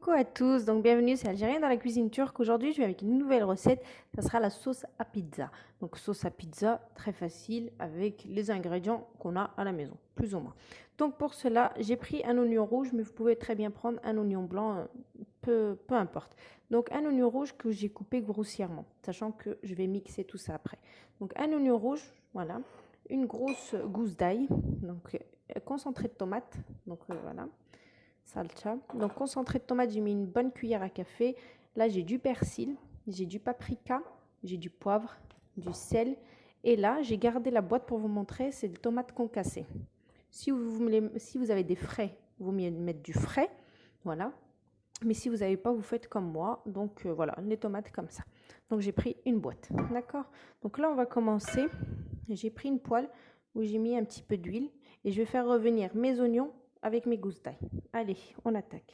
Coucou à tous, donc bienvenue, c'est Algérien dans la cuisine turque. Aujourd'hui, je vais avec une nouvelle recette, ça sera la sauce à pizza. Donc sauce à pizza, très facile avec les ingrédients qu'on a à la maison, plus ou moins. Donc pour cela, j'ai pris un oignon rouge, mais vous pouvez très bien prendre un oignon blanc, peu importe. Donc un oignon rouge que j'ai coupé grossièrement, sachant que je vais mixer tout ça après. Donc un oignon rouge, voilà, une grosse gousse d'ail, donc concentré de tomate, donc voilà. Salsa. Donc concentré de tomate, j'ai mis une bonne cuillère à café. Là, j'ai du persil, j'ai du paprika, j'ai du poivre, du sel. Et là, j'ai gardé la boîte pour vous montrer, c'est des tomates concassées. Si vous avez des frais, vous mettre du frais, voilà. Mais si vous n'avez pas, vous faites comme moi. Donc voilà, les tomates comme ça. Donc j'ai pris une boîte, d'accord. Donc là, on va commencer. J'ai pris une poêle où j'ai mis un petit peu d'huile et je vais faire revenir mes oignons avec mes gousses d'ail. Allez, on attaque.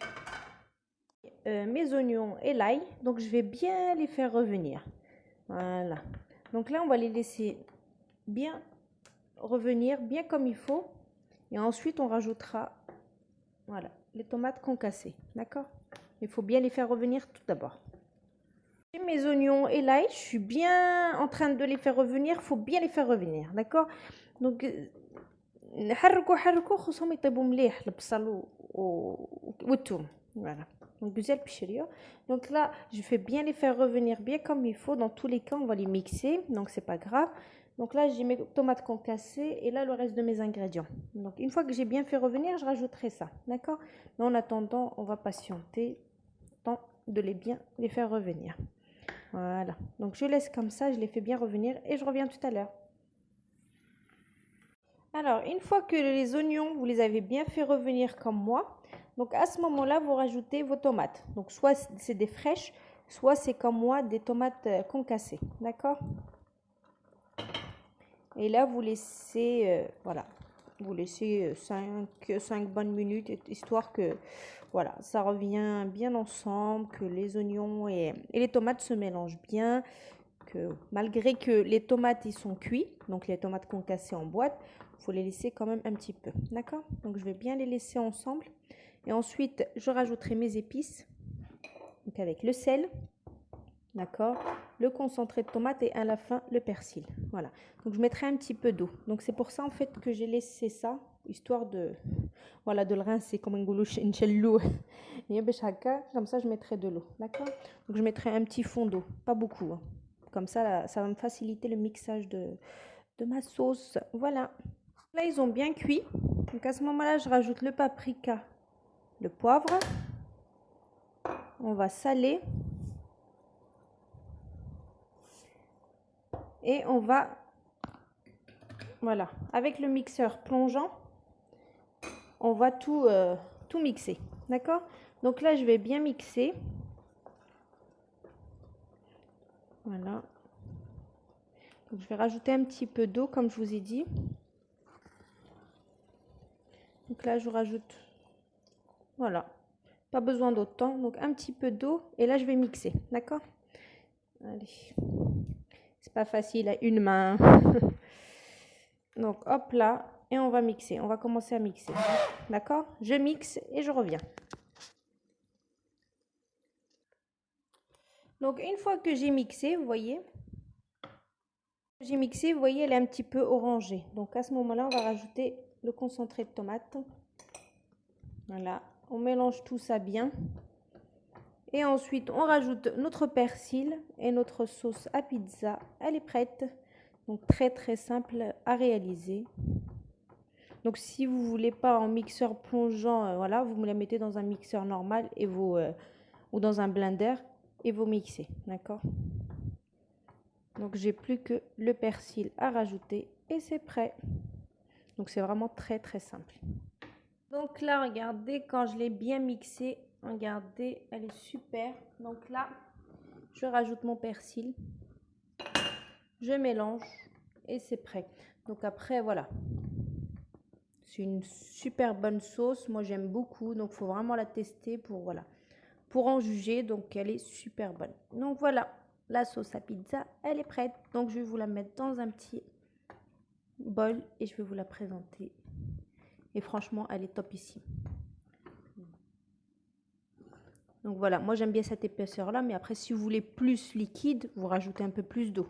Mes oignons et l'ail, donc je vais bien les faire revenir. Voilà. Donc là, on va les laisser bien revenir, bien comme il faut. Et ensuite, on rajoutera, voilà, les tomates concassées. D'accord? Il faut bien les faire revenir tout d'abord. Mes oignons et l'ail, je suis bien en train de les faire revenir. Il faut bien les faire revenir. D'accord? Donc, حركوا خصهم يطيبوا مليح البصل والثوم. Voilà. Donc, donc là, je fais bien les faire revenir bien comme il faut. Dans tous les cas, on va les mixer. Donc, c'est pas grave. Donc là, j'ai mes tomates concassées et là, le reste de mes ingrédients. Donc, une fois que j'ai bien fait revenir, je rajouterai ça. D'accord? Mais en attendant, on va patienter tant de bien les faire revenir. Voilà. Donc, je laisse comme ça. Je les fais bien revenir et je reviens tout à l'heure. Alors, une fois que les oignons, vous les avez bien fait revenir comme moi, donc à ce moment-là, vous rajoutez vos tomates. Donc, soit c'est des fraîches, soit c'est comme moi, des tomates concassées. D'accord? Et là, vous laissez, voilà, vous laissez 5 bonnes minutes, histoire que, voilà, ça revient bien ensemble, que les oignons et les tomates se mélangent bien. Que malgré que les tomates ils sont cuits, donc les tomates concassées en boîte, il faut les laisser quand même un petit peu, d'accord? Donc je vais bien les laisser ensemble et ensuite je rajouterai mes épices, donc avec le sel, d'accord, le concentré de tomate et à la fin le persil. Voilà, donc je mettrai un petit peu d'eau. Donc c'est pour ça en fait que j'ai laissé ça, histoire de, voilà, de le rincer comme un goulouche inchelou. Comme ça je mettrai de l'eau, d'accord? Donc je mettrai un petit fond d'eau, pas beaucoup, hein. Comme ça, là, ça va me faciliter le mixage de ma sauce. Voilà. Là, ils ont bien cuit. Donc à ce moment-là, je rajoute le paprika, le poivre. On va saler. Et on va, voilà, avec le mixeur plongeant, on va tout mixer. D'accord? Donc là, je vais bien mixer. Voilà. Donc, je vais rajouter un petit peu d'eau, comme je vous ai dit. Donc là, je rajoute, voilà, pas besoin d'autant, donc un petit peu d'eau. Et là, je vais mixer, d'accord? Allez, c'est pas facile à une main. Donc, hop là, et on va mixer. On va commencer à mixer, d'accord? Je mixe et je reviens. Donc, une fois que j'ai mixé, vous voyez, elle est un petit peu orangée. Donc, à ce moment-là, on va rajouter le concentré de tomate. Voilà, on mélange tout ça bien. Et ensuite, on rajoute notre persil et notre sauce à pizza. Elle est prête. Donc, très très simple à réaliser. Donc, si vous ne voulez pas en mixeur plongeant, voilà, vous me la mettez dans un mixeur normal et vous, ou dans un blender et vous mixez. D'accord? Donc, j'ai plus que le persil à rajouter et c'est prêt. Donc, c'est vraiment très très simple. Donc là, regardez, quand je l'ai bien mixé, regardez, elle est super. Donc là, je rajoute mon persil, je mélange et c'est prêt. Donc après, voilà. C'est une super bonne sauce. Moi, j'aime beaucoup. Donc, il faut vraiment la tester pour, voilà, pour en juger. Donc, elle est super bonne. Donc, voilà. La sauce à pizza, elle est prête. Donc, je vais vous la mettre dans un petit bol et je vais vous la présenter. Et franchement, elle est top ici. Donc voilà, moi j'aime bien cette épaisseur-là, mais après si vous voulez plus liquide, vous rajoutez un peu plus d'eau.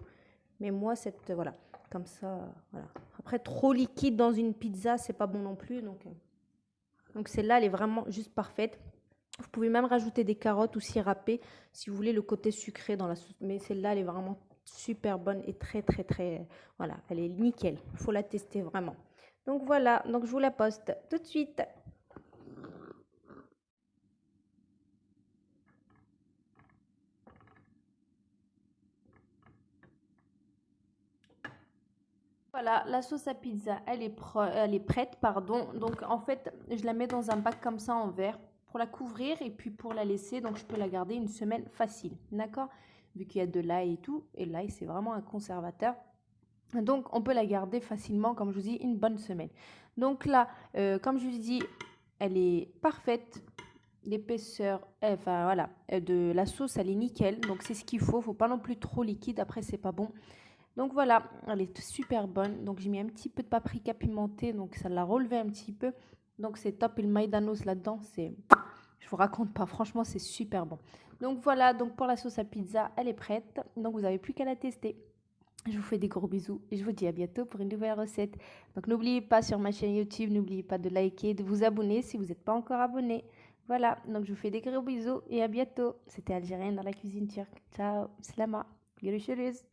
Mais moi, voilà, comme ça, voilà. Après, trop liquide dans une pizza, c'est pas bon non plus. Donc celle-là, elle est vraiment juste parfaite. Vous pouvez même rajouter des carottes ou s'y râper si vous voulez le côté sucré dans la sauce. Mais celle-là, elle est vraiment super bonne et très, très, très... Voilà, elle est nickel. Il faut la tester vraiment. Donc voilà, donc je vous la poste tout de suite. Voilà, la sauce à pizza, elle est prête, pardon. Donc en fait, je la mets dans un bac comme ça en verre pour la couvrir et puis pour la laisser. Donc je peux la garder une semaine facile, d'accord? Vu qu'il y a de l'ail et tout. Et l'ail, c'est vraiment un conservateur. Donc on peut la garder facilement, comme je vous dis, une bonne semaine. Donc là, comme je vous dis, elle est parfaite. L'épaisseur, enfin voilà, de la sauce, elle est nickel. Donc c'est ce qu'il faut. Faut pas non plus trop liquide. Après, c'est pas bon. Donc voilà, elle est super bonne. Donc j'ai mis un petit peu de paprika pimentée, donc ça l'a relevé un petit peu. Donc c'est top. Et le maïdanos là-dedans, je vous raconte pas, franchement c'est super bon. Donc voilà, donc pour la sauce à pizza, elle est prête. Donc vous n'avez plus qu'à la tester. Je vous fais des gros bisous et je vous dis à bientôt pour une nouvelle recette. Donc n'oubliez pas sur ma chaîne YouTube, n'oubliez pas de liker, de vous abonner si vous n'êtes pas encore abonné. Voilà, donc je vous fais des gros bisous et à bientôt. C'était Algérienne dans la cuisine turque. Ciao, slama, görüşürüz.